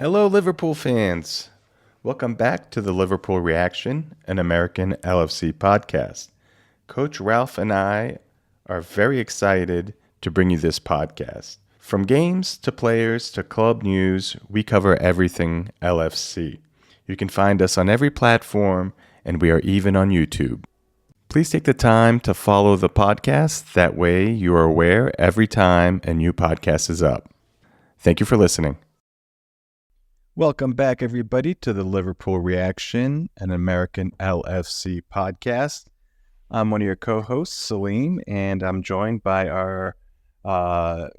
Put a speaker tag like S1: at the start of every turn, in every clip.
S1: Hello, Liverpool fans. Welcome back to the Liverpool Reaction, an American LFC podcast. Coach Ralph and I are very excited to bring you this podcast. From games to players to club news, we cover everything LFC. You can find us on every platform, and we are even on YouTube. Please take the time to follow the podcast. That way you are aware every time a new podcast is up. Thank you for listening. Welcome back, everybody, to the Liverpool Reaction, an American LFC podcast. I'm one of your co-hosts, Salim, and I'm joined by our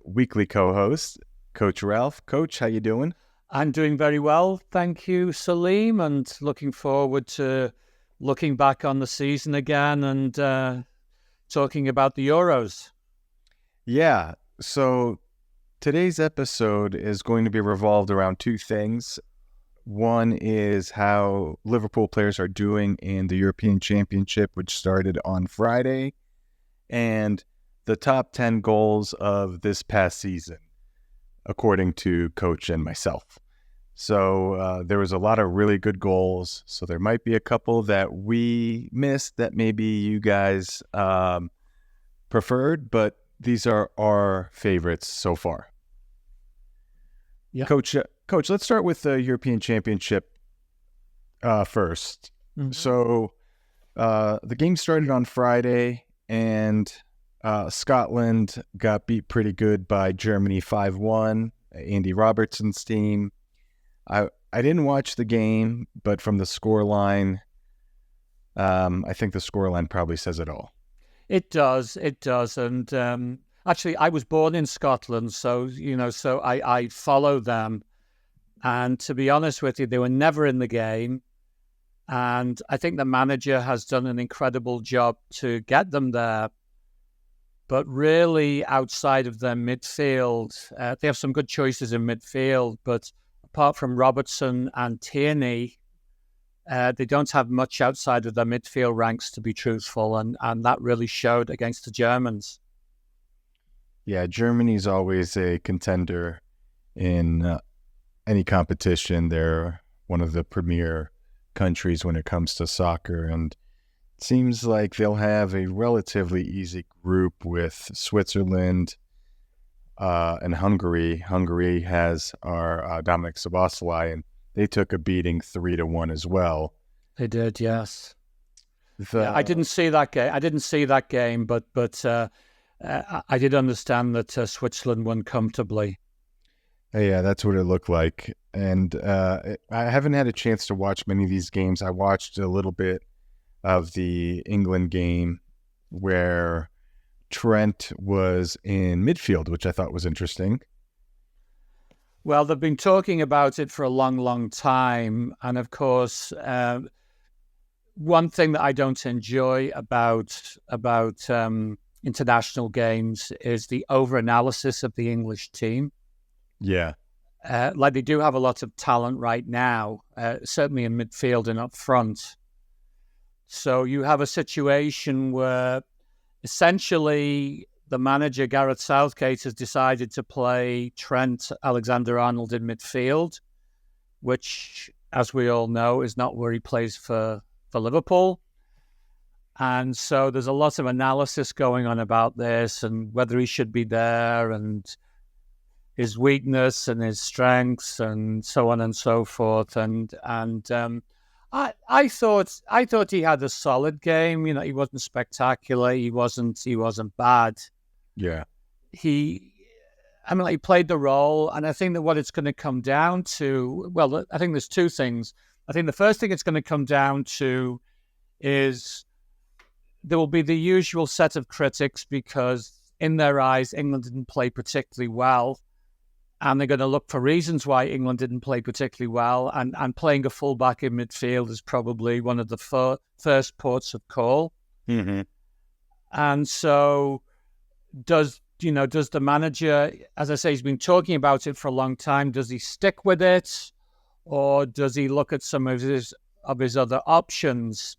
S1: weekly co-host, Coach Ralph. Coach, how you doing?
S2: I'm doing very well, thank you, Salim, and looking forward to looking back on the season again and talking about the Euros.
S1: Yeah, so today's episode is going to be revolved around two things. One is how Liverpool players are doing in the European Championship, which started on Friday, and the top 10 goals of this past season, according to Coach and myself. So there was a lot of really good goals, so there might be a couple that we missed that maybe you guys preferred, but these are our favorites so far.
S2: Yeah.
S1: Coach, let's start with the European Championship first.
S2: Mm-hmm.
S1: So the game started on Friday, and Scotland got beat pretty good by Germany 5-1, Andy Robertson's team. I didn't watch the game, but from the scoreline, I think the scoreline probably says it all.
S2: It does. And actually, I was born in Scotland, so I follow them. And to be honest with you, they were never in the game. And I think the manager has done an incredible job to get them there. But really, outside of their midfield, they have some good choices in midfield. But apart from Robertson and Tierney, they don't have much outside of their midfield ranks, to be truthful. And that really showed against the Germans.
S1: Yeah, Germany's always a contender in any competition. They're one of the premier countries when it comes to soccer, and it seems like they'll have a relatively easy group with Switzerland and Hungary. Hungary has our Dominic Szoboszlai, and they took a beating 3-1 as well.
S2: They did, yes. I didn't see that game. But I did understand that Switzerland won comfortably.
S1: Yeah, that's what it looked like. And I haven't had a chance to watch many of these games. I watched a little bit of the England game where Trent was in midfield, which I thought was interesting.
S2: Well, they've been talking about it for a long, long time. And of course, one thing that I don't enjoy about international games is the over-analysis of the English team.
S1: Yeah.
S2: Like they do have a lot of talent right now, certainly in midfield and up front. So you have a situation where essentially the manager, Gareth Southgate, has decided to play Trent Alexander-Arnold in midfield, which, as we all know, is not where he plays for Liverpool. And so there's a lot of analysis going on about this and whether he should be there and his weakness and his strengths and so on and so forth. And I thought he had a solid game. You know, he wasn't spectacular. He wasn't bad.
S1: Yeah.
S2: He played the role, and I think that what it's going to come down to, well, I think there's two things. I think the first thing it's going to come down to is there will be the usual set of critics because in their eyes, England didn't play particularly well. And they're going to look for reasons why England didn't play particularly well. And playing a fullback in midfield is probably one of the first ports of call.
S1: Mm-hmm.
S2: And so does the manager, as I say, he's been talking about it for a long time. Does he stick with it? Or does he look at some of his other options?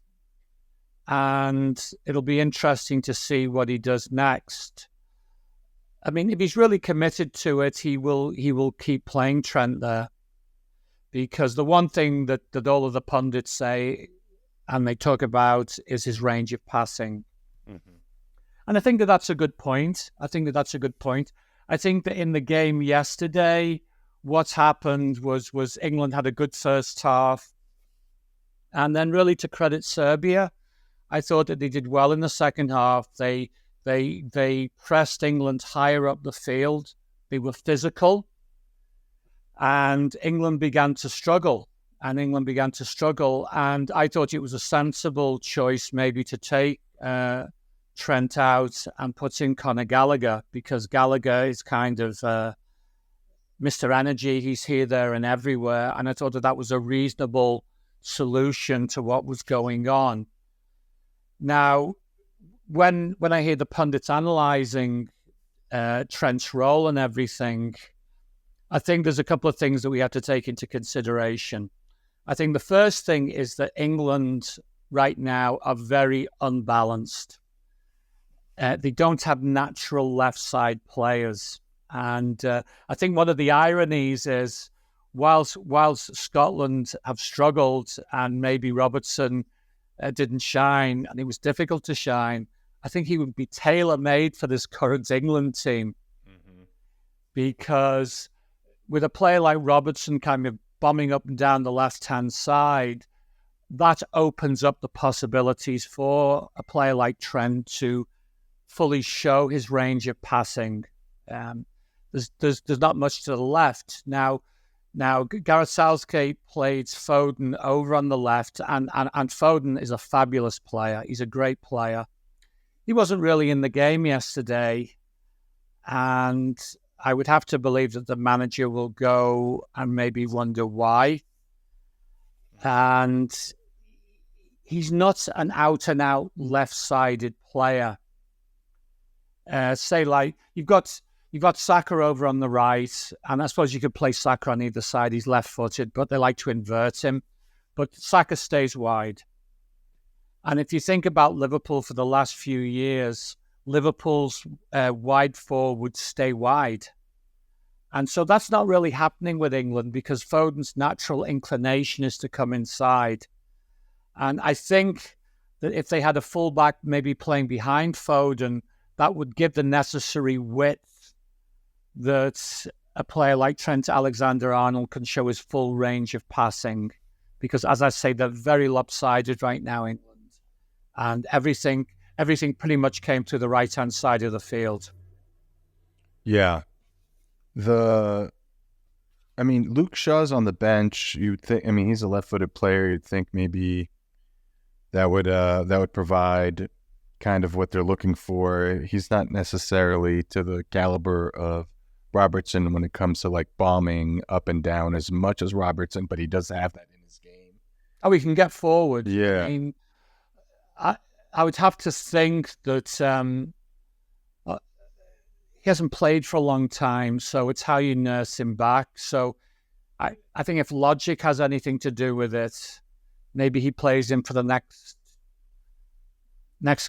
S2: And it'll be interesting to see what he does next. I mean, if he's really committed to it, he will keep playing Trent there. because the one thing that all of the pundits say and they talk about is his range of passing. Mm-hmm. And I think that that's a good point. I think that in the game yesterday, what's happened was England had a good first half. And then really to credit Serbia, I thought that they did well in the second half. They pressed England higher up the field. They were physical. And England began to struggle. And I thought it was a sensible choice maybe to take Trent out and put in Conor Gallagher, because Gallagher is kind of Mr. Energy. He's here, there, and everywhere. And I thought that was a reasonable solution to what was going on. Now, when I hear the pundits analysing Trent's role and everything, I think there's a couple of things that we have to take into consideration. I think the first thing is that England right now are very unbalanced. They don't have natural left side players. And I think one of the ironies is whilst Scotland have struggled and maybe Robertson didn't shine and it was difficult to shine, I think he would be tailor-made for this current England team. Mm-hmm. Because with a player like Robertson kind of bombing up and down the left-hand side, that opens up the possibilities for a player like Trent to fully show his range of passing. There's not much to the left. Now Gareth Southgate played Foden over on the left, and Foden is a fabulous player. He's a great player. He wasn't really in the game yesterday, and I would have to believe that the manager will go and maybe wonder why. And he's not an out-and-out left-sided player. Say like you've got Saka over on the right, and I suppose you could play Saka on either side. He's left-footed, but they like to invert him. But Saka stays wide. And if you think about Liverpool for the last few years, Liverpool's wide forwards stay wide. And so that's not really happening with England because Foden's natural inclination is to come inside. And I think that if they had a fullback maybe playing behind Foden, that would give the necessary width that a player like Trent Alexander-Arnold can show his full range of passing. Because as I say, they're very lopsided right now, England. And everything pretty much came to the right-hand side of the field.
S1: Yeah. Luke Shaw's on the bench. You'd think, he's a left-footed player. You'd think maybe that would provide kind of what they're looking for. He's not necessarily to the caliber of Robertson when it comes to like bombing up and down as much as Robertson, but he does have that in his game.
S2: Oh, he can get forward.
S1: Yeah.
S2: I mean, I would have to think that he hasn't played for a long time, so it's how you nurse him back. So I think if logic has anything to do with it, maybe he plays him for the next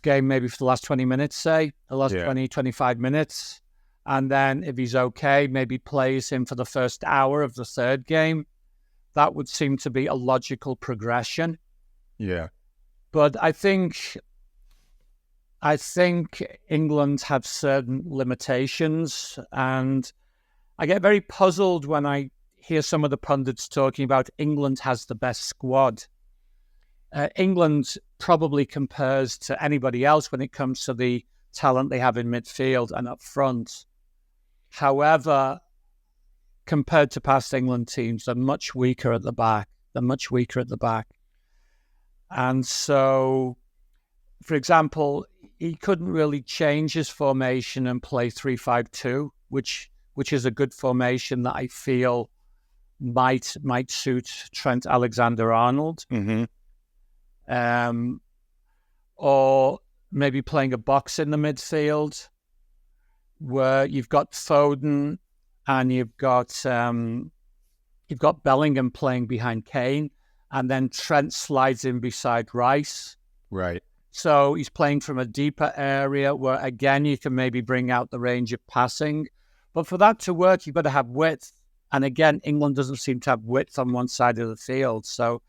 S2: game, maybe for the last 20 minutes, say, the last 20, 25 minutes. And then if he's okay, maybe plays him for the first hour of the third game. That would seem to be a logical progression.
S1: Yeah.
S2: But I think England have certain limitations, and I get very puzzled when I hear some of the pundits talking about England has the best squad. England probably compares to anybody else when it comes to the talent they have in midfield and up front. However, compared to past England teams, they're much weaker at the back. And so, for example, he couldn't really change his formation and play 3-5-2, which is a good formation that I feel might suit Trent Alexander-Arnold.
S1: Mm-hmm.
S2: Or maybe playing a box in the midfield where you've got Foden and you've got Bellingham playing behind Kane, and then Trent slides in beside Rice.
S1: Right.
S2: So he's playing from a deeper area where, again, you can maybe bring out the range of passing. But for that to work, you've got to have width. And again, England doesn't seem to have width on one side of the field. So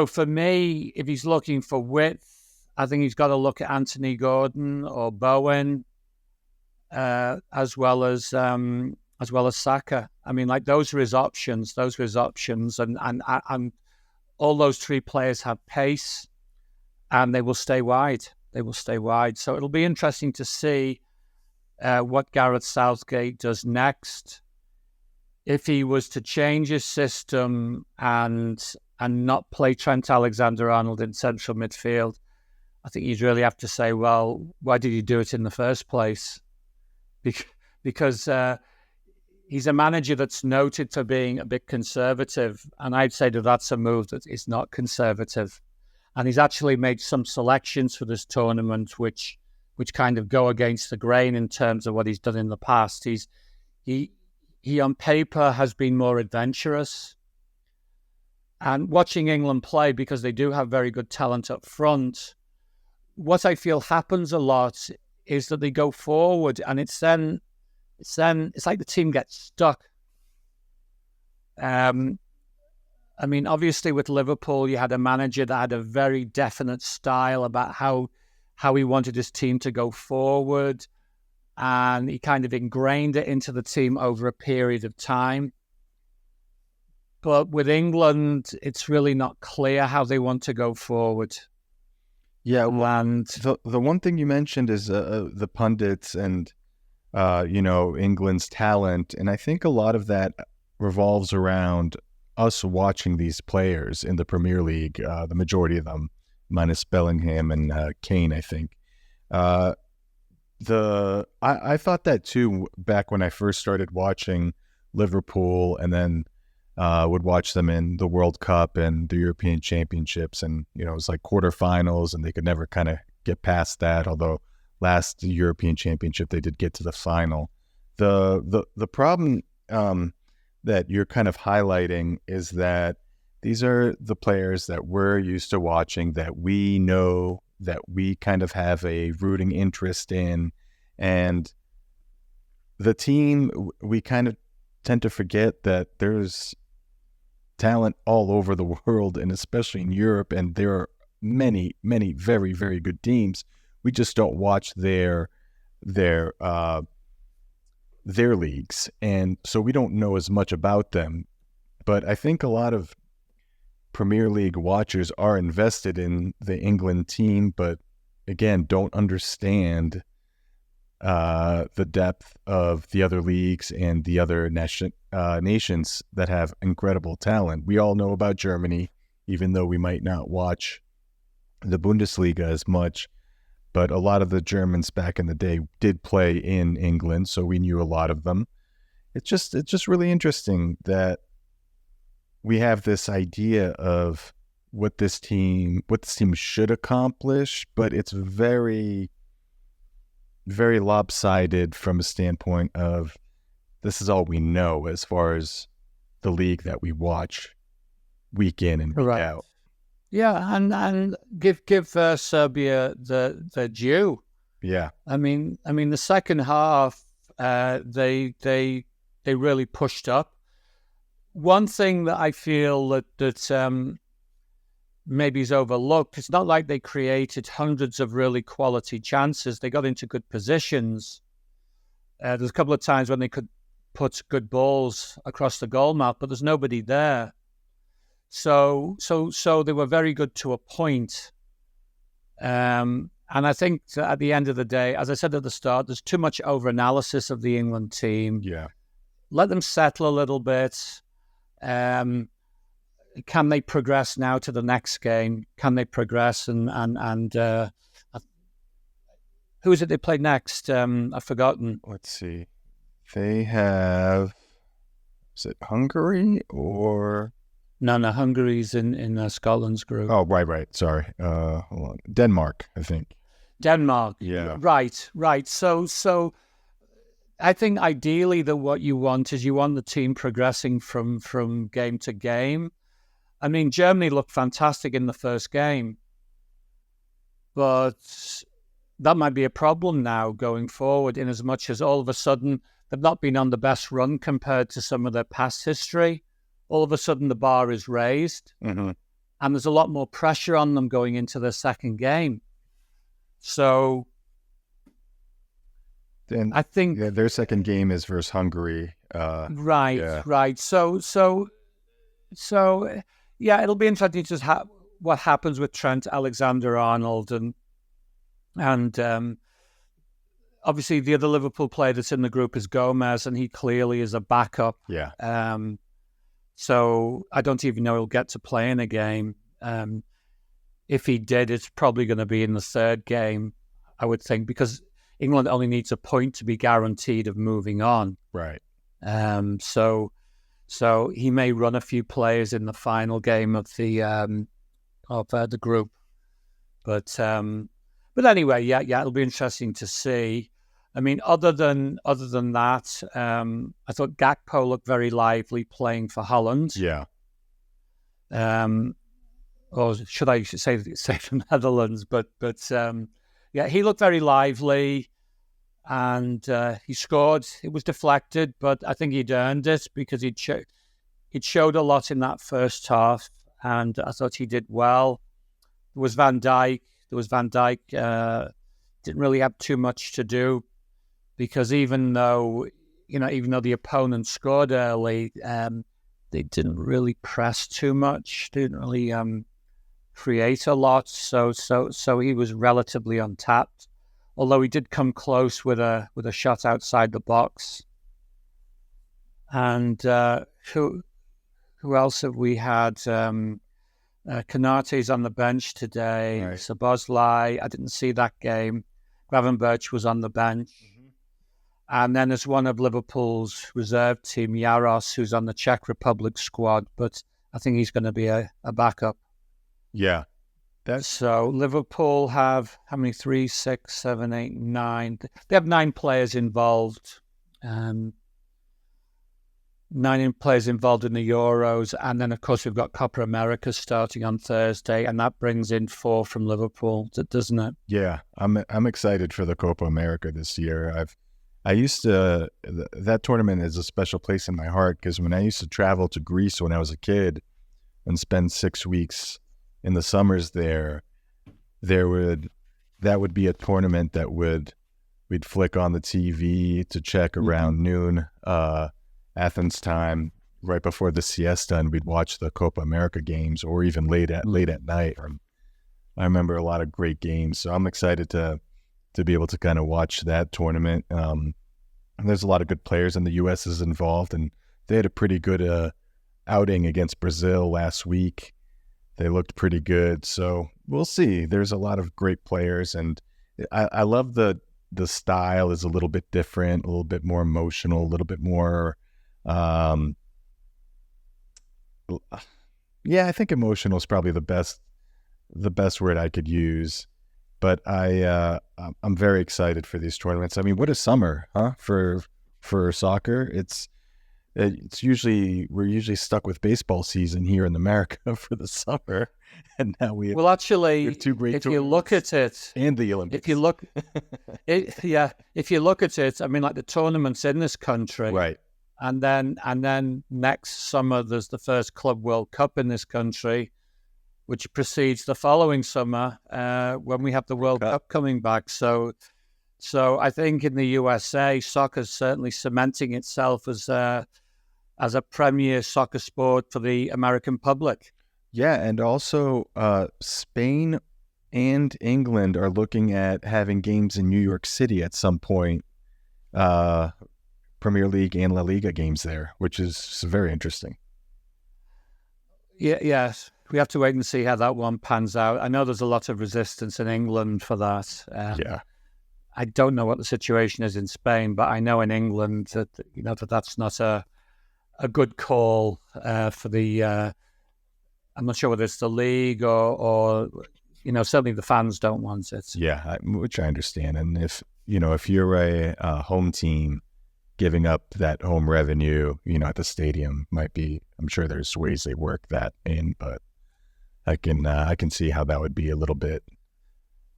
S2: for me, if he's looking for width, I think he's got to look at Anthony Gordon or Bowen, as well as Saka. I mean, like those are his options. And all those three players have pace, and they will stay wide. So it'll be interesting to see what Gareth Southgate does next. If he was to change his system and not play Trent Alexander-Arnold in central midfield, I think you'd really have to say, well, why did you do it in the first place? Because he's a manager that's noted for being a bit conservative, and I'd say that that's a move that is not conservative. And he's actually made some selections for this tournament which kind of go against the grain in terms of what he's done in the past. He on paper has been more adventurous. And watching England play, because they do have very good talent up front, what I feel happens a lot is that they go forward, and it's like the team gets stuck. I mean, obviously with Liverpool, you had a manager that had a very definite style about how he wanted his team to go forward, and he kind of ingrained it into the team over a period of time. But with England, it's really not clear how they want to go forward.
S1: Yeah,
S2: And
S1: the one thing you mentioned is the pundits and England's talent, and I think a lot of that revolves around us watching these players in the Premier League. The majority of them, minus Bellingham and Kane, I think. I thought that too back when I first started watching Liverpool, and then would watch them in the World Cup and the European Championships, and it was like quarterfinals, and they could never kind of get past that. Although last European Championship they did get to the final. The problem that you're kind of highlighting is that these are the players that we're used to watching, that we know, that we kind of have a rooting interest in, and the team, we kind of tend to forget that there's talent all over the world, and especially in Europe, and there are many, many very, very good teams. We just don't watch their leagues, and so we don't know as much about them. But I think a lot of Premier League watchers are invested in the England team, but again, don't understand the depth of the other leagues and the other nations that have incredible talent. We all know about Germany, even though we might not watch the Bundesliga as much, but a lot of the Germans back in the day did play in England, so we knew a lot of them. It's just really interesting that we have this idea of what this team should accomplish, but it's very, very lopsided from a standpoint of this is all we know as far as the league that we watch week in and week out.
S2: Yeah, and give Serbia the due.
S1: Yeah,
S2: I mean the second half, they really pushed up. One thing that I feel that maybe is overlooked, it's not like they created hundreds of really quality chances. They got into good positions. There's a couple of times when they could put good balls across the goal mouth, but there's nobody there. So they were very good to a point. And I think that at the end of the day, as I said at the start, there's too much over-analysis of the England team.
S1: Yeah.
S2: Let them settle a little bit. Can they progress now to the next game? Can they progress? And who is it they play next? I've forgotten.
S1: Let's see. They have, is it Hungary or?
S2: No, Hungary's in Scotland's group.
S1: Oh, right. Sorry. Hold on. Denmark, I think.
S2: Denmark.
S1: Yeah.
S2: Right. So I think ideally that what you want is you want the team progressing from game to game. I mean, Germany looked fantastic in the first game, but that might be a problem now going forward, in as much as all of a sudden they've not been on the best run compared to some of their past history. All of a sudden, the bar is raised,
S1: Mm-hmm.
S2: and there's a lot more pressure on them going into their second game. So
S1: And
S2: I think
S1: their second game is versus Hungary.
S2: right. So yeah, it'll be interesting to what happens with Trent Alexander-Arnold and obviously the other Liverpool player that's in the group is Gomez, and he clearly is a backup.
S1: Yeah.
S2: So I don't even know he'll get to play in a game. If he did, it's probably going to be in the third game, I would think, because England only needs a point to be guaranteed of moving on.
S1: Right.
S2: So he may run a few players in the final game of the group. But anyway, yeah, it'll be interesting to see. I mean, other than that, I thought Gakpo looked very lively playing for Holland.
S1: Yeah.
S2: Or should I say the Netherlands? But yeah, he looked very lively, and he scored. It was deflected, but I think he'd earned it because he'd showed a lot in that first half, and I thought he did well. There was Van Dijk. Didn't really have too much to do, because even though the opponent scored early, they didn't really press too much. They didn't really create a lot. So he was relatively untapped. Although he did come close with a shot outside the box. And who else have we had? Konate's on the bench today.
S1: Right.
S2: Szoboszlai, I didn't see that game. Gravenberch was on the bench. Mm-hmm. And then there's one of Liverpool's reserve team, Jaros, who's on the Czech Republic squad, but I think he's going to be a backup.
S1: Yeah.
S2: So Liverpool have, how many? 3, 6, 7, 8, 9. They have 9 players involved. 9 players involved in the Euros, and then of course we've got Copa America starting on Thursday, and that brings in 4 from Liverpool, doesn't it?
S1: Yeah, I'm excited for the Copa America this year. That tournament is a special place in my heart, because when I used to travel to Greece when I was a kid and spend 6 weeks in the summers there, that would be a tournament that we'd flick on the TV to check around noon. Athens time, right before the siesta, and we'd watch the Copa America games, or even late at night. I remember a lot of great games, so I'm excited to be able to kind of watch that tournament. And there's a lot of good players, and the U.S. is involved, and they had a pretty good outing against Brazil last week. They looked pretty good, so we'll see. There's a lot of great players, and I love the style is a little bit different, a little bit more emotional, a little bit more. I think emotional is probably the best word I could use, but I'm very excited for these tournaments. I mean, what a summer, huh? For soccer, we're usually stuck with baseball season here in America for the summer, and now we have 2 great
S2: if you look at it,
S1: and the Olympics.
S2: If you look at it, I mean, like the tournaments in this country,
S1: right?
S2: And then next summer, there's the first Club World Cup in this country, which precedes the following summer when we have the World Cup coming back. So I think in the USA, soccer's certainly cementing itself as a premier soccer sport for the American public.
S1: Yeah, and also Spain and England are looking at having games in New York City at some point. Premier League and La Liga games there, which is very interesting.
S2: Yes. We have to wait and see how that one pans out. I know there's a lot of resistance in England for that.
S1: Yeah.
S2: I don't know what the situation is in Spain, but I know in England that that's not a good call for the. I'm not sure whether it's the league or certainly the fans don't want it.
S1: Yeah, which I understand. And if you're a home team, giving up that home revenue, at the stadium might be. I'm sure there's ways they work that in, but I can see how that would be a little bit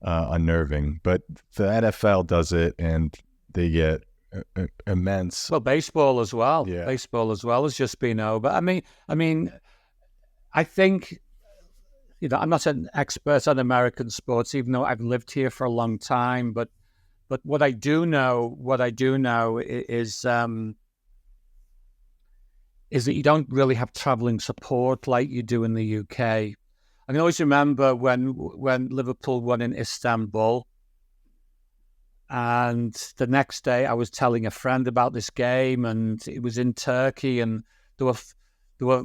S1: unnerving. But the NFL does it, and they get immense.
S2: Well, baseball as well.
S1: Yeah.
S2: Baseball as well has just been over. I mean, I think, I'm not an expert on American sports, even though I've lived here for a long time. But what I do know is that you don't really have travelling support like you do in the UK. I can always remember when Liverpool won in Istanbul, and the next day I was telling a friend about this game, and it was in Turkey, and there were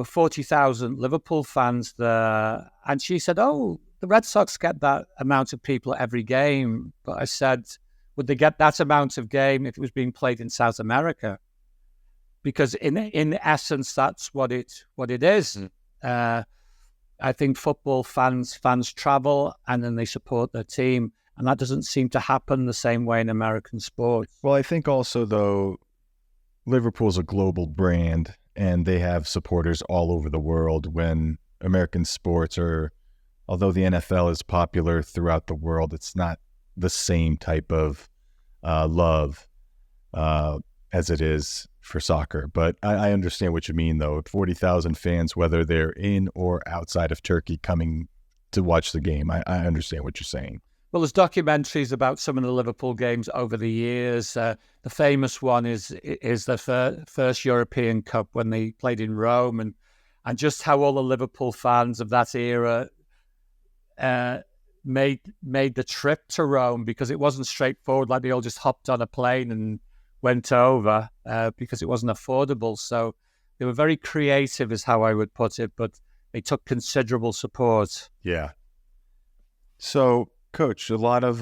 S2: 40,000 Liverpool fans there, and she said, "Oh, the Red Sox get that amount of people at every game." But I said, "Would they get that amount of game if it was being played in South America?" Because in essence, that's what it is. I think football fans travel and then they support their team, and that doesn't seem to happen the same way in American sports.
S1: Well, I think also, though, Liverpool's a global brand, and they have supporters all over the world. When American sports although the NFL is popular throughout the world, it's not the same type of love as it is for soccer. But I understand what you mean, though. 40,000 fans, whether they're in or outside of Turkey, coming to watch the game. I understand what you're saying.
S2: Well, there's documentaries about some of the Liverpool games over the years. The famous one is the first European Cup when they played in Rome, and just how all the Liverpool fans of that era made the trip to Rome, because it wasn't straightforward. Like, they all just hopped on a plane and went over because it wasn't affordable. So they were very creative, is how I would put it, but they took considerable support.
S1: Yeah. So, Coach, a lot of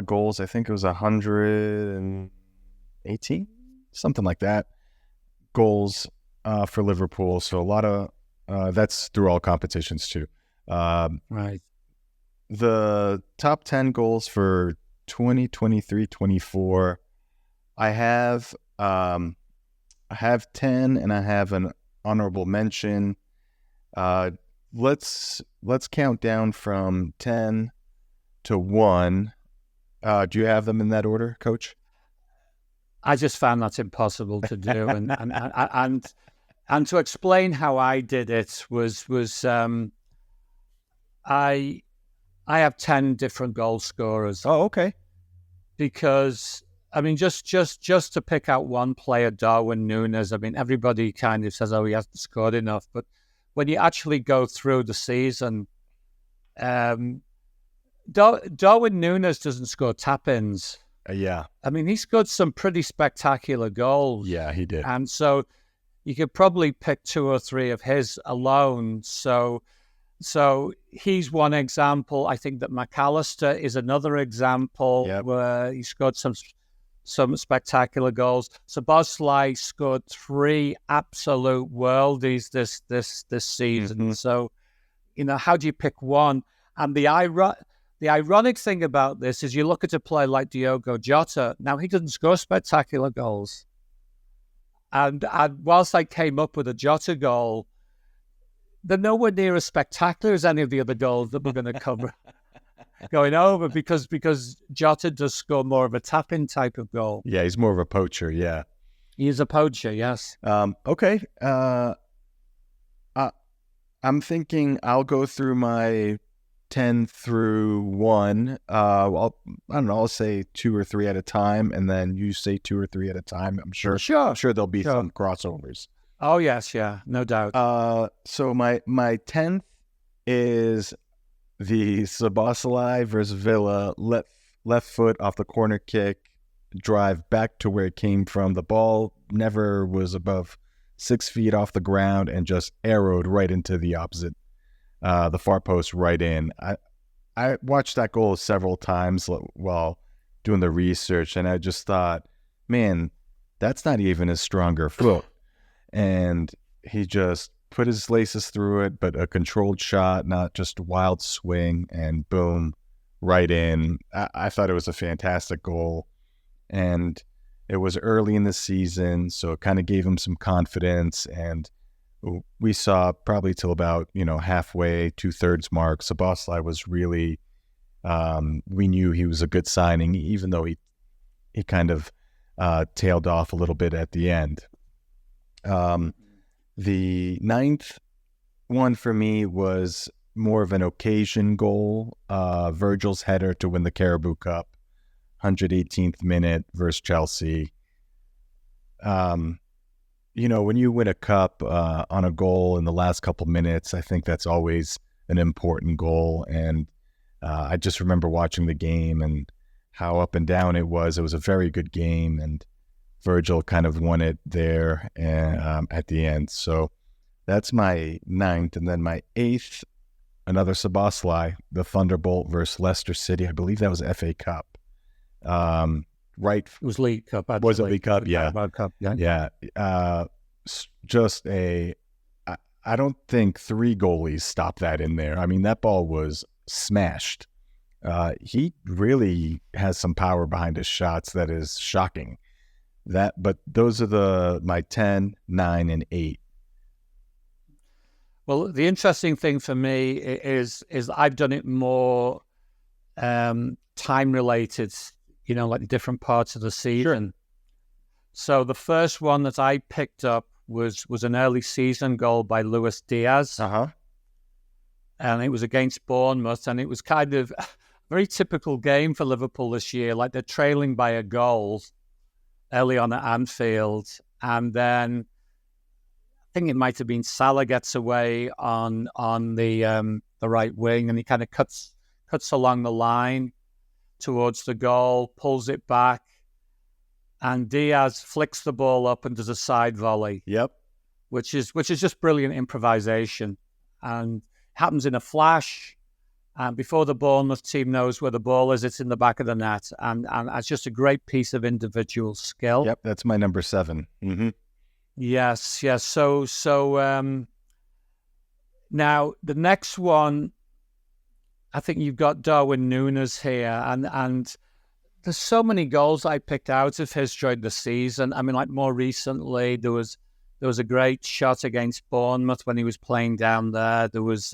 S1: goals. I think it was 118, something like that, goals for Liverpool. So a lot of that's through all competitions too.
S2: Right.
S1: The top 10 goals for 2023-24. I have 10, and I have an honorable mention. Let's count down from 10 to 1. Do you have them in that order, Coach?
S2: I just found that's impossible to do, and to explain how I did it was I have 10 different goal scorers.
S1: Oh, okay.
S2: Because I mean, just to pick out one player, Darwin Núñez. I mean, everybody kind of says, "Oh, he hasn't scored enough," but when you actually go through the season, Darwin Núñez doesn't score tap-ins.
S1: Yeah.
S2: I mean, he scored some pretty spectacular goals.
S1: Yeah, he did.
S2: And so you could probably pick 2 or 3 of his alone. So he's one example. I think that Mac Allister is another example.
S1: Yep.
S2: Where he scored some spectacular goals. Szoboszlai scored 3 absolute worldies this season. Mm-hmm. So, how do you pick one? And the ironic thing about this is, you look at a player like Diogo Jota. Now, he doesn't score spectacular goals. And whilst I came up with a Jota goal, they're nowhere near as spectacular as any of the other goals that we're going to cover going over, because Jota does score more of a tap-in type of goal.
S1: Yeah, he's more of a poacher, yeah.
S2: He is a poacher, yes.
S1: Okay. I'm thinking I'll go through my 10 through 1. I don't know, I'll say 2 or 3 at a time, and then you say 2 or 3 at a time. I'm sure there'll be some crossovers.
S2: Oh, yes, yeah, no doubt.
S1: So my 10th is the Szoboszlai versus Villa left foot off the corner kick, drive back to where it came from. The ball never was above 6 feet off the ground and just arrowed right into the opposite, the far post, right in. I watched that goal several times while doing the research, and I just thought, man, that's not even his stronger foot. And he just put his laces through it, but a controlled shot, not just a wild swing, and boom, right in. I thought it was a fantastic goal, and it was early in the season, so it kind of gave him some confidence. And we saw probably till about, halfway, 2/3 mark, Szoboszlai was really, we knew he was a good signing, even though he he kind of tailed off a little bit at the end. The ninth one for me was more of an occasion goal. Virgil's header to win the Carabao Cup, 118th minute versus Chelsea. When you win a cup on a goal in the last couple minutes, I think that's always an important goal. And I just remember watching the game and how up and down it was. It was a very good game, and Virgil kind of won it there at the end. So that's my ninth. And then my eighth, another Szoboszlai, the Thunderbolt versus Leicester City. I believe that was FA Cup. Right.
S2: It was League Cup. Actually.
S1: Was it League Cup? Yeah.
S2: Cup, yeah.
S1: Yeah. Just I don't think 3 goalies stopped that in there. I mean, that ball was smashed. He really has some power behind his shots that is shocking. But those are my 10, 9, and 8.
S2: Well, the interesting thing for me is I've done it more time related, like different parts of the season. Sure. So the first one that I picked up was an early season goal by Luis Diaz. And it was against Bournemouth, and it was kind of a very typical game for Liverpool this year. Like, they're trailing by a goal early on at Anfield, and then I think it might have been Salah gets away on the right wing, and he kind of cuts along the line towards the goal, pulls it back, and Diaz flicks the ball up and does a side volley.
S1: Yep.
S2: Which is just brilliant improvisation, and happens in a flash. And before the Bournemouth team knows where the ball is, it's in the back of the net, and it's just a great piece of individual skill.
S1: Yep, that's my number 7. Mm-hmm.
S2: Yes. So now the next one, I think you've got Darwin Núñez here, and there's so many goals I picked out of his during the season. I mean, like, more recently, there was a great shot against Bournemouth when he was playing down there. There was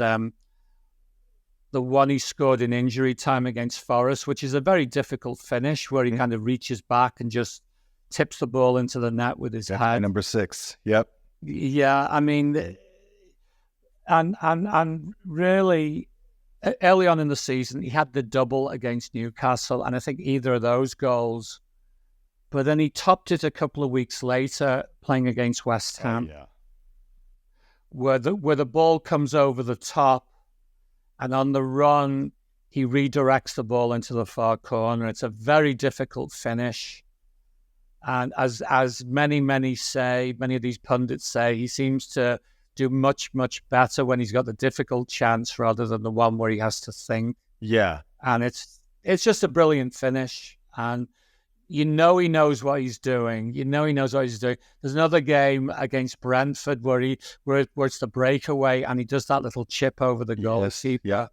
S2: the one he scored in injury time against Forest, which is a very difficult finish, where he kind of reaches back and just tips the ball into the net with his head.
S1: Number 6. Yep.
S2: Yeah, I mean, and really, early on in the season, he had the double against Newcastle, and I think either of those goals. But then he topped it a couple of weeks later playing against West Ham, where the ball comes over the top, and on the run, he redirects the ball into the far corner. It's a very difficult finish. And as many of these pundits say, he seems to do much, much better when he's got the difficult chance rather than the one where he has to think.
S1: Yeah.
S2: And it's just a brilliant finish. And he knows what he's doing. There's another game against Brentford where it's the breakaway, and he does that little chip over the goalkeeper.
S1: Yeah.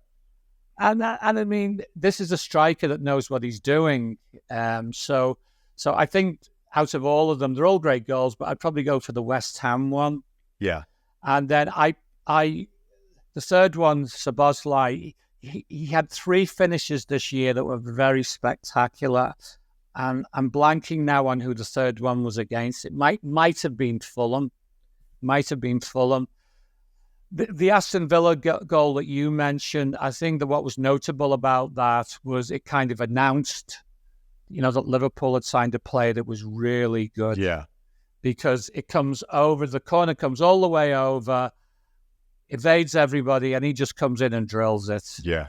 S2: And I mean, this is a striker that knows what he's doing. So I think out of all of them, they're all great goals, but I'd probably go for the West Ham one.
S1: Yeah.
S2: And then the third one, Szoboszlai, he had 3 finishes this year that were very spectacular. And I'm blanking now on who the third one was against. It might have been Fulham. The Aston Villa goal that you mentioned, I think that what was notable about that was it kind of announced, that Liverpool had signed a player that was really good.
S1: Yeah.
S2: Because it comes over, the corner comes all the way over, evades everybody, and he just comes in and drills it.
S1: Yeah.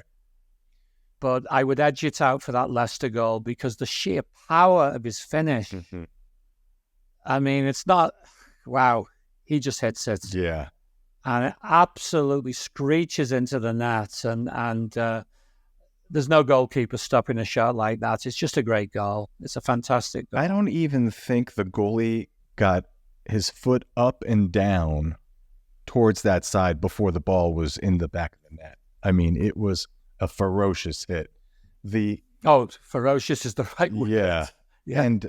S2: But I would edge it out for that Leicester goal because the sheer power of his finish. Mm-hmm. I mean, it's not, wow, he just hits it.
S1: Yeah.
S2: And it absolutely screeches into the net. And there's no goalkeeper stopping a shot like that. It's just a great goal. It's a fantastic goal.
S1: I don't even think the goalie got his foot up and down towards that side before the ball was in the back of the net. I mean, it was a ferocious hit.
S2: Ferocious is the right word.
S1: Yeah. And,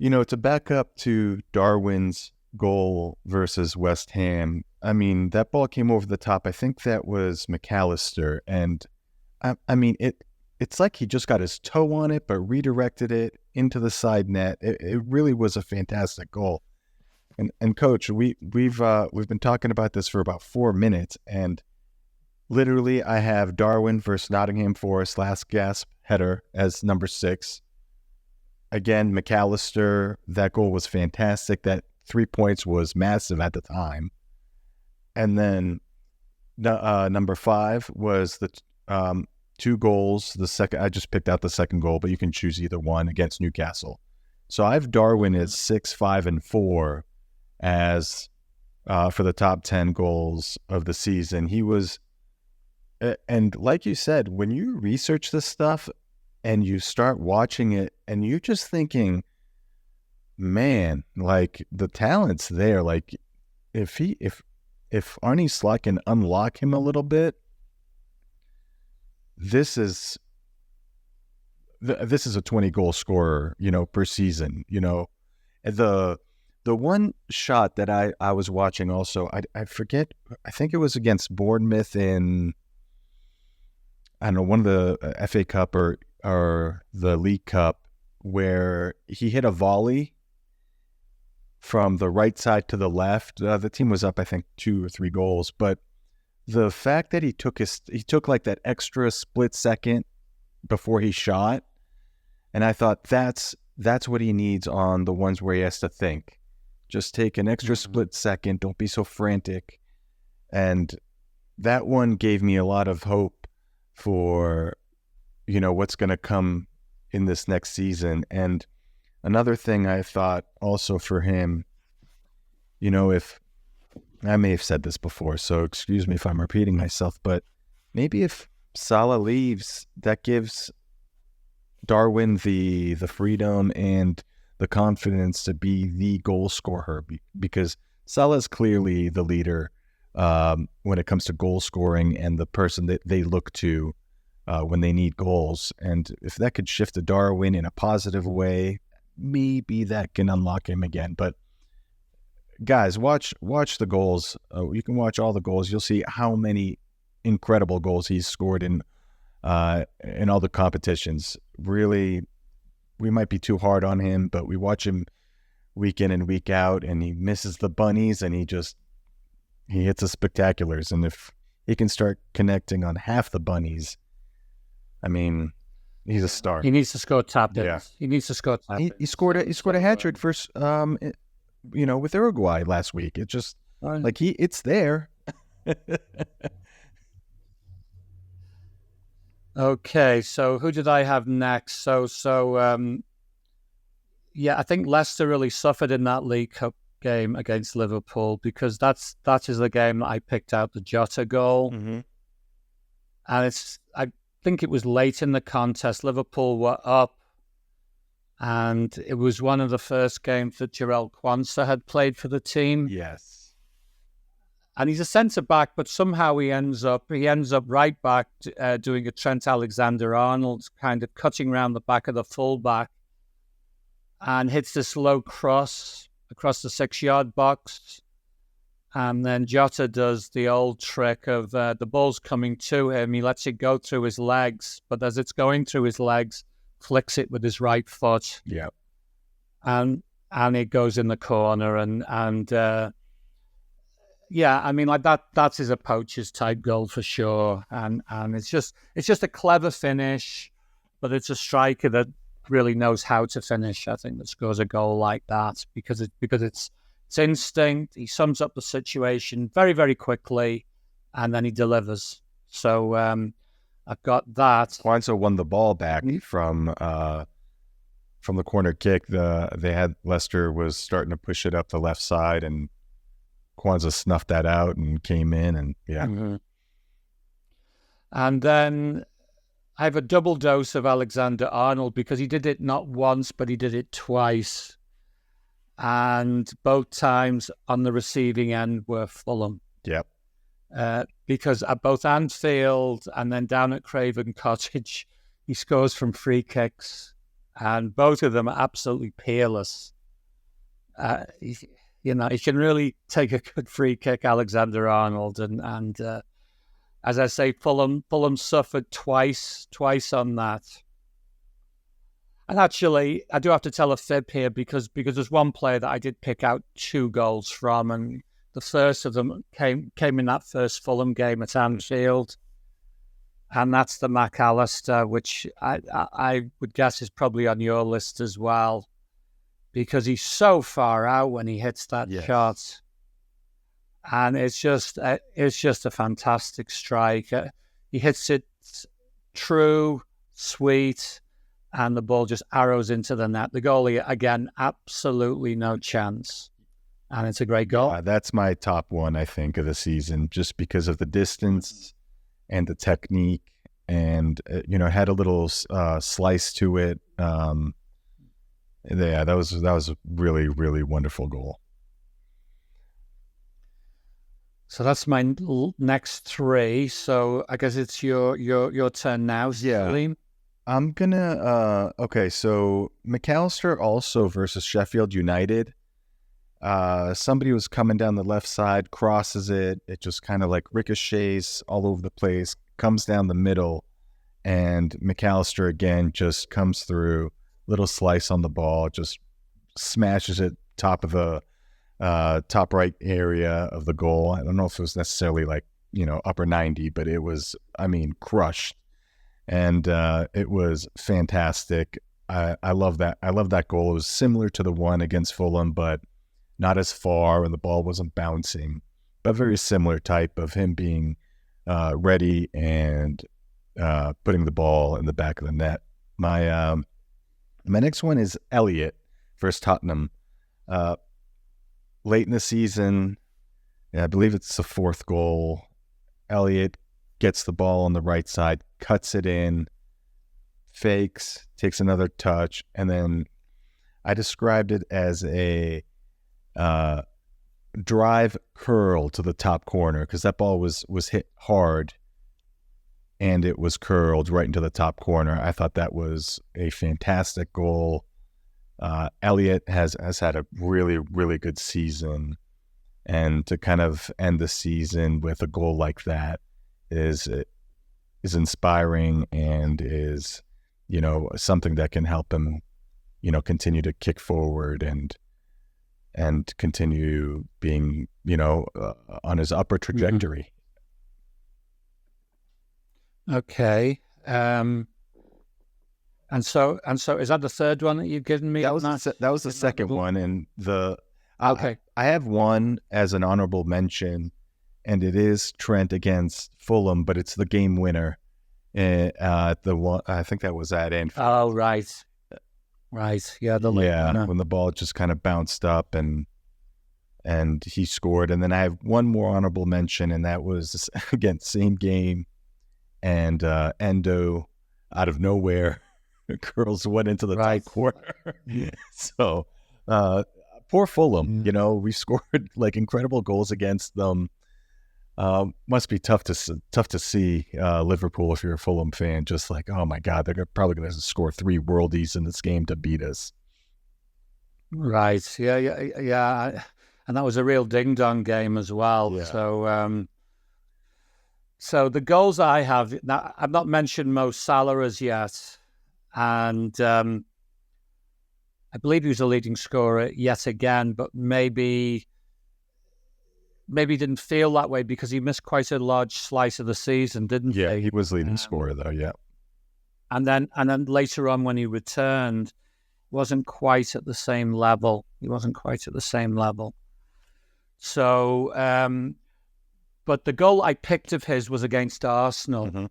S1: to back up to Darwin's goal versus West Ham, I mean, that ball came over the top. I think that was Mac Allister. And, I mean, it's like he just got his toe on it, but redirected it into the side net. It really was a fantastic goal. And Coach, we've been talking about this for about 4 minutes, and literally I have Darwin versus Nottingham Forest last gasp header as number 6. Again, Mac Allister, that goal was fantastic. That 3 points was massive at the time. And then number 5 was the 2 goals. The second, I just picked out the second goal, but you can choose either one against Newcastle. So I have Darwin as 6, 5, and 4 as for the top 10 goals of the season. He was, and like you said, when you research this stuff and you start watching it and you're just thinking, man, like the talent's there. Like if Arne Slot can unlock him a little bit, this is a 20 goal scorer, per season. The one shot that I was watching also, I forget, I think it was against Bournemouth in, I don't know, one of the FA Cup or the League Cup, where he hit a volley from the right side to the left. The team was up, I think, 2 or 3 goals, but the fact that he took like that extra split second before he shot, and I thought that's what he needs on the ones where he has to think. Just take an extra split second. Don't be so frantic. And that one gave me a lot of hope for, what's going to come in this next season. And another thing I thought also for him, if I may have said this before, so excuse me if I'm repeating myself, but maybe if Salah leaves, that gives Darwin the freedom and the confidence to be the goal scorer, because Salah is clearly the leader when it comes to goal scoring and the person that they look to when they need goals. And if that could shift to Darwin in a positive way, maybe that can unlock him again. But guys, watch the goals. You can watch all the goals. You'll see how many incredible goals he's scored in all the competitions. Really, we might be too hard on him, but we watch him week in and week out, and he misses the bunnies, and he hits the spectaculars. And if he can start connecting on half the bunnies, I mean, he's a star.
S2: He needs to score tap-ins. Yeah. He needs to score tap-ins.
S1: He scored a hat trick for with Uruguay last week. It just it's there.
S2: Okay, so who did I have next? So I think Leicester really suffered in that League Cup game against Liverpool, because that is the game that I picked out the Jota goal.
S1: Mm-hmm.
S2: And I think it was late in the contest. Liverpool were up, and it was one of the first games that Jarell Quansah had played for the team.
S1: Yes.
S2: And he's a centre-back, but somehow he ends up right back doing a Trent Alexander-Arnold, kind of cutting around the back of the full-back, and hits this low cross across the 6-yard box. And then Jota does the old trick of the ball's coming to him. He lets it go through his legs, but as it's going through his legs, flicks it with his right foot.
S1: Yeah.
S2: And it goes in the corner. I mean, like that is a poacher's type goal for sure. And it's just a clever finish, but it's a striker that really knows how to finish, I think, that scores a goal like that, because it's instinct. He sums up the situation very, very quickly, and then he delivers. So I've got that.
S1: Quansah won the ball back from the corner kick. Leicester was starting to push it up the left side, and Quansah snuffed that out and came in, and yeah.
S2: Mm-hmm. And then I have a double dose of Alexander-Arnold, because he did it not once, but he did it twice. And both times on the receiving end were Fulham.
S1: Yep.
S2: Because at both Anfield and then down at Craven Cottage, he scores from free kicks, and both of them are absolutely peerless. He can really take a good free kick, Alexander-Arnold, and as I say, Fulham suffered twice on that. And actually, I do have to tell a fib here because there's one player that I did pick out 2 goals from, and the first of them came in that first Fulham game at Anfield, and that's the Mac Allister, which I would guess is probably on your list as well, because he's so far out when he hits that shot, and it's just a fantastic strike. He hits it true, sweet, and the ball just arrows into the net. The goalie, again, absolutely no chance. And it's a great goal.
S1: That's my top one, I think, of the season, just because of the distance and the technique, and, had a little slice to it. That was a really, really wonderful goal.
S2: So that's my next 3. So I guess it's your turn now, Salim.
S1: I'm gonna okay, so Mac Allister also versus Sheffield United. Somebody was coming down the left side, crosses it, it just kind of like ricochets all over the place, comes down the middle, and Mac Allister again just comes through, little slice on the ball, just smashes it top of the top right area of the goal. I don't know if it was necessarily like, upper 90, but it was, crushed. And it was fantastic. I love that. I love that goal. It was similar to the one against Fulham, but not as far, and the ball wasn't bouncing. But very similar type of him being ready and putting the ball in the back of the net. My next one is Elliott versus Tottenham. Late in the season, I believe it's the 4th goal. Elliott gets the ball on the right side, cuts it in, fakes, takes another touch, and then I described it as a drive curl to the top corner, because that ball was hit hard and it was curled right into the top corner. I thought that was a fantastic goal. Elliott has had a really, really good season, and to kind of end the season with a goal like that is inspiring, and is, something that can help him, continue to kick forward and continue being, on his upper trajectory.
S2: Okay. And so is that the third one that you've given me?
S1: That was the second one, and
S2: okay.
S1: I have one as an honorable mention, and it is Trent against Fulham, but it's the game winner. The one, I think that was at Anfield.
S2: Oh, right. Yeah,
S1: when the ball just kind of bounced up and he scored. And then I have one more honorable mention, and that was again same game, and Endo out of nowhere curls one into the top corner. So poor Fulham, we scored like incredible goals against them. Must be tough to see Liverpool, if you're a Fulham fan, just like, oh my God, they're probably going to score 3 worldies in this game to beat us.
S2: Right. Yeah. And that was a real ding-dong game as well.
S1: Yeah.
S2: So the goals I have, now I've not mentioned Mo Salah as yet, and I believe he was a leading scorer yet again, but maybe didn't feel that way because he missed quite a large slice of the season, didn't he?
S1: Yeah, he was leading scorer though, yeah.
S2: And then later on when he returned, wasn't quite at the same level. So, but the goal I picked of his was against Arsenal.
S1: Mm-hmm.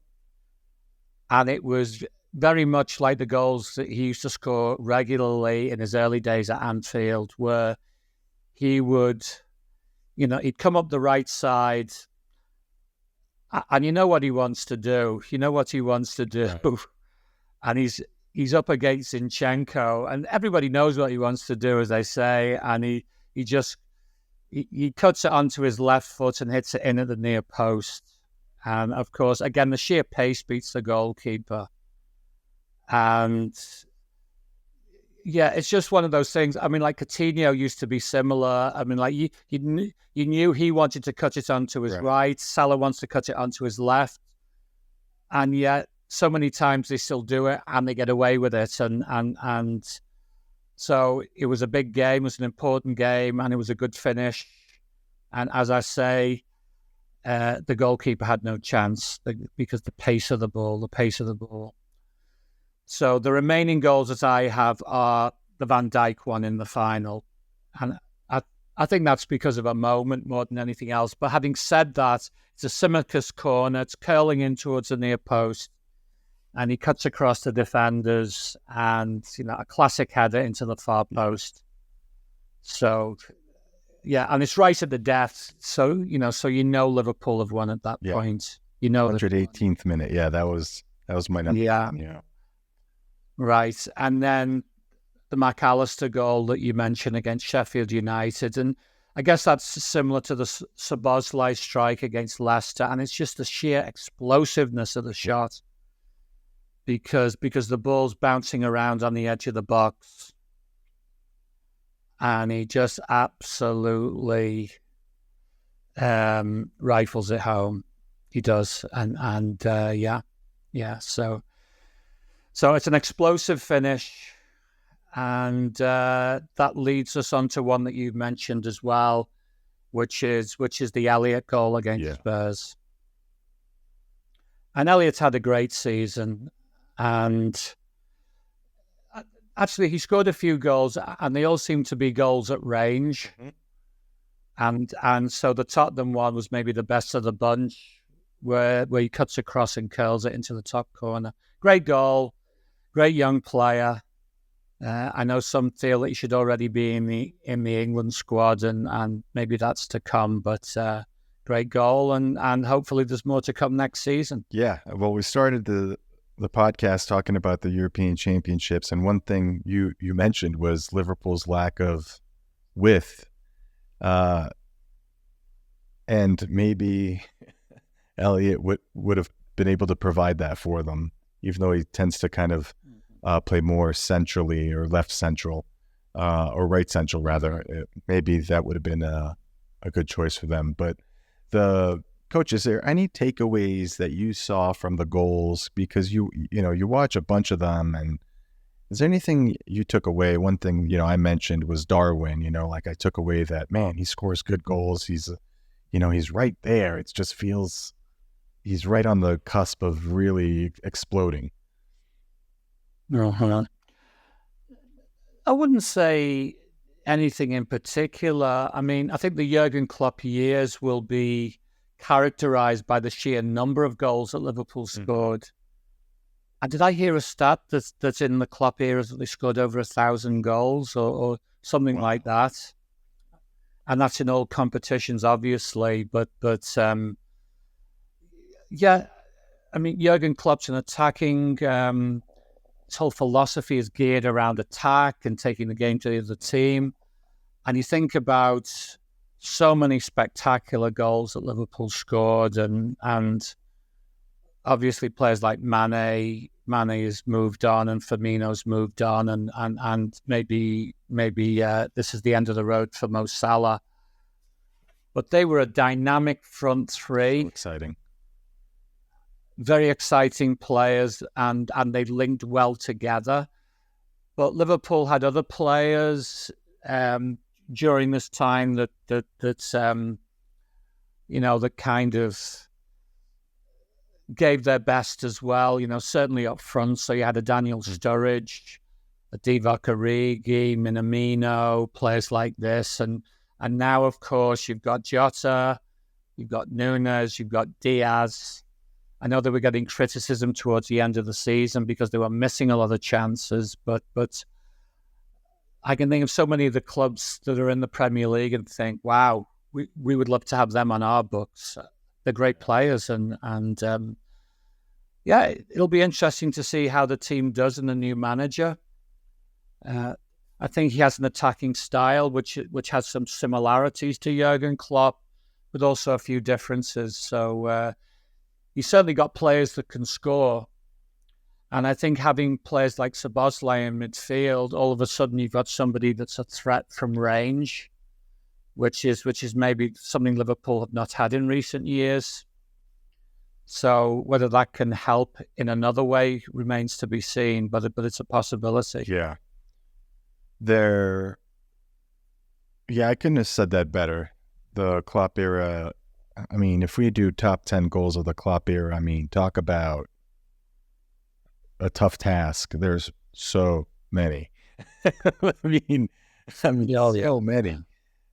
S2: And it was very much like the goals that he used to score regularly in his early days at Anfield, where he would, he'd come up the right side, and you know what he wants to do. Right. And he's up against Zinchenko, and everybody knows what he wants to do, as they say, and he cuts it onto his left foot and hits it in at the near post. And of course, again, the sheer pace beats the goalkeeper. And yeah, it's just one of those things. I mean, like Coutinho used to be similar. I mean, like you knew he wanted to cut it onto his right. Salah wants to cut it onto his left. And yet so many times they still do it and they get away with it. And so it was a big game, it was an important game, and it was a good finish. And as I say, the goalkeeper had no chance because the pace of the ball. So the remaining goals that I have are the Van Dijk one in the final. And I think that's because of a moment more than anything else. But having said that, it's a Tsimikas corner. It's curling in towards the near post. And he cuts across the defenders and, a classic header into the far post. So, yeah, and it's right at the death. So, Liverpool have won at that point.
S1: 118th minute. Yeah, that was my number.
S2: Yeah. Right. And then the Mac Allister goal that you mentioned against Sheffield United. And I guess that's similar to the Szoboszlai strike against Leicester. And it's just the sheer explosiveness of the shot because the ball's bouncing around on the edge of the box. And he just absolutely rifles it home. He does. And So it's an explosive finish. And that leads us on to one that you've mentioned as well, which is the Elliott goal against Spurs. And Elliott's had a great season, and actually he scored a few goals, and they all seem to be goals at range. Mm-hmm. And so the Tottenham one was maybe the best of the bunch, where he cuts across and curls it into the top corner. Great goal, great young player. I know some feel that he should already be in the England squad, and maybe that's to come. But great goal, and hopefully there's more to come next season.
S1: Yeah, well, we started the podcast talking about the European Championships, and one thing you mentioned was Liverpool's lack of width, and maybe Elliott would have been able to provide that for them, even though he tends to kind of play more centrally or left central, or right central rather. Maybe that would have been a good choice for them. But the coach, is there any takeaways that you saw from the goals? Because you watch a bunch of them, and is there anything you took away? One thing I mentioned was Darwin. I took away that, man, he scores good goals. He's he's right there. It just feels he's right on the cusp of really exploding.
S2: I wouldn't say anything in particular. I mean, I think the Jurgen Klopp years will be characterized by the sheer number of goals that Liverpool scored. And did I hear a stat that's in the Klopp era that they scored over 1,000 goals or something like that? And that's in all competitions, obviously. But yeah, I mean, Jurgen Klopp's an attacking. His whole philosophy is geared around attack and taking the game to the other team. And you think about so many spectacular goals that Liverpool scored, and obviously players like Mane has moved on, and Firmino's moved on, and maybe this is the end of the road for Mo Salah. But they were a dynamic front three.
S1: So exciting.
S2: Very exciting players, and they linked well together. But Liverpool had other players during this time that kind of gave their best as well. Certainly up front. So you had a Daniel Sturridge, a Divock Origi, Minamino, players like this, and now of course you've got Jota, you've got Nunes, you've got Diaz. I know they were getting criticism towards the end of the season because they were missing a lot of chances, but I can think of so many of the clubs that are in the Premier League and think, wow, we would love to have them on our books. They're great players, and it'll be interesting to see how the team does in the new manager. I think he has an attacking style which has some similarities to Jurgen Klopp, but also a few differences. So he's certainly got players that can score. And I think having players like Szoboszlai in midfield, all of a sudden you've got somebody that's a threat from range, which is maybe something Liverpool have not had in recent years. So whether that can help in another way remains to be seen, but it's a possibility.
S1: Yeah. I couldn't have said that better. The Klopp era, I mean, if we do top 10 goals of the Klopp era, I mean, talk about a tough task. There's so many. I mean, so many.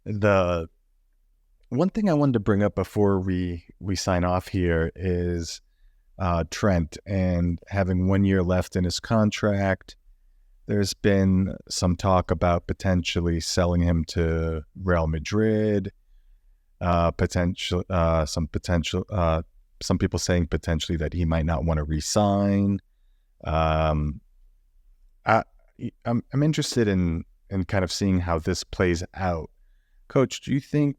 S1: The one thing I wanted to bring up before we sign off here is Trent and having 1 year left in his contract. There's been some talk about potentially selling him to Real Madrid. Some people saying potentially that he might not want to re-sign. I'm interested in kind of seeing how this plays out. Coach, do you think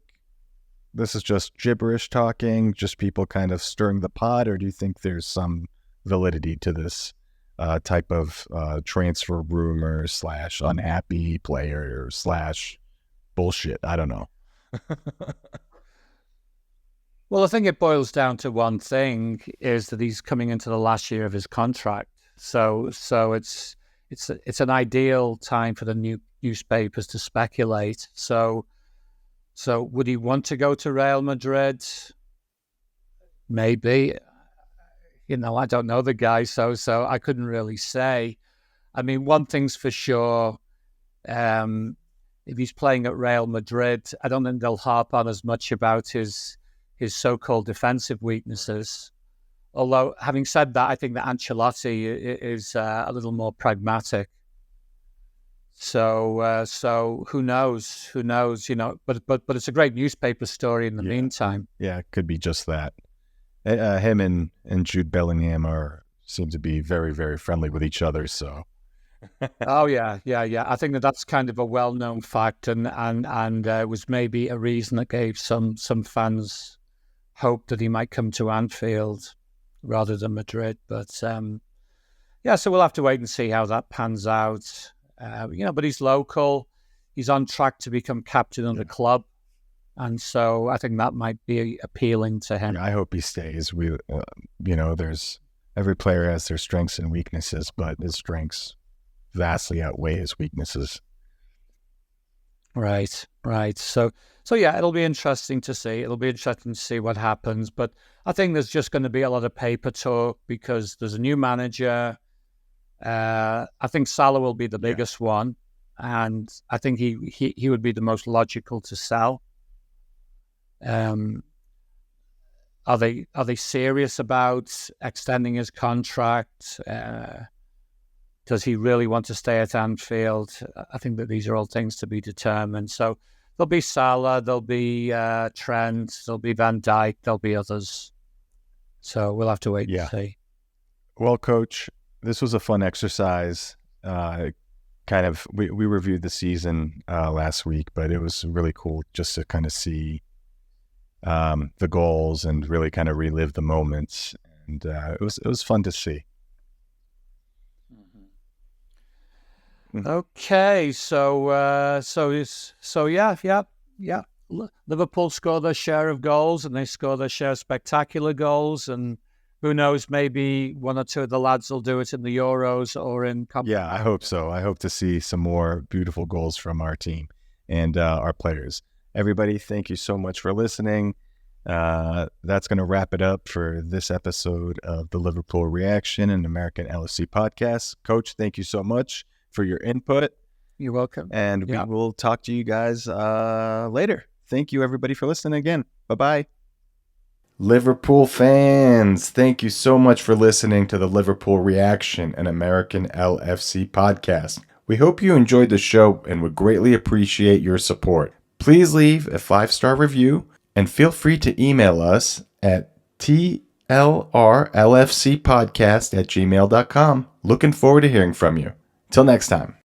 S1: this is just gibberish talking, just people kind of stirring the pot, or do you think there's some validity to this type of transfer rumor / unhappy player / bullshit? I don't know.
S2: Well, I think it boils down to one thing, is that he's coming into the last year of his contract. So it's an ideal time for the newspapers to speculate. So would he want to go to Real Madrid? Maybe. I don't know the guy, so I couldn't really say. I mean, one thing's for sure. If he's playing at Real Madrid, I don't think they'll harp on as much about his so-called defensive weaknesses. Although, having said that, I think that Ancelotti is a little more pragmatic. So who knows? But it's a great newspaper story in the meantime.
S1: Yeah, it could be just that. Him and Jude Bellingham seem to be very, very friendly with each other. So.
S2: Oh yeah. I think that's kind of a well-known fact, and was maybe a reason that gave some fans hope that he might come to Anfield rather than Madrid. But so we'll have to wait and see how that pans out. But he's local. He's on track to become captain of the club. And so I think that might be appealing to him.
S1: I hope he stays. There's every player has their strengths and weaknesses, but his strengths vastly outweigh his weaknesses.
S2: Right. So it'll be interesting to see. It'll be interesting to see what happens. But I think there's just going to be a lot of paper talk because there's a new manager. I think Salah will be the biggest one, and I think he would be the most logical to sell. Are they serious about extending his contract? Does he really want to stay at Anfield? I think that these are all things to be determined. So there'll be Salah, there'll be Trent, there'll be Van Dijk, there'll be others. So we'll have to wait and see.
S1: Well, Coach, this was a fun exercise. We reviewed the season last week, but it was really cool just to kind of see the goals and really kind of relive the moments. And it was fun to see.
S2: Okay, so Liverpool score their share of goals, and they score their share of spectacular goals, and who knows, maybe one or two of the lads will do it in the Euros or in.
S1: Yeah, I hope so. I hope to see some more beautiful goals from our team and our players. Everybody, thank you so much for listening. That's going to wrap it up for this episode of the Liverpool Reaction, an American LFC podcast. Coach, thank you so much for your input.
S2: You're welcome.
S1: And we will talk to you guys later. Thank you, everybody, for listening again. Bye-bye. Liverpool fans, thank you so much for listening to the Liverpool Reaction, an American LFC podcast. We hope you enjoyed the show and would greatly appreciate your support. Please leave a 5-star review and feel free to email us at tlrlfcpodcast@gmail.com. Looking forward to hearing from you. Till next time.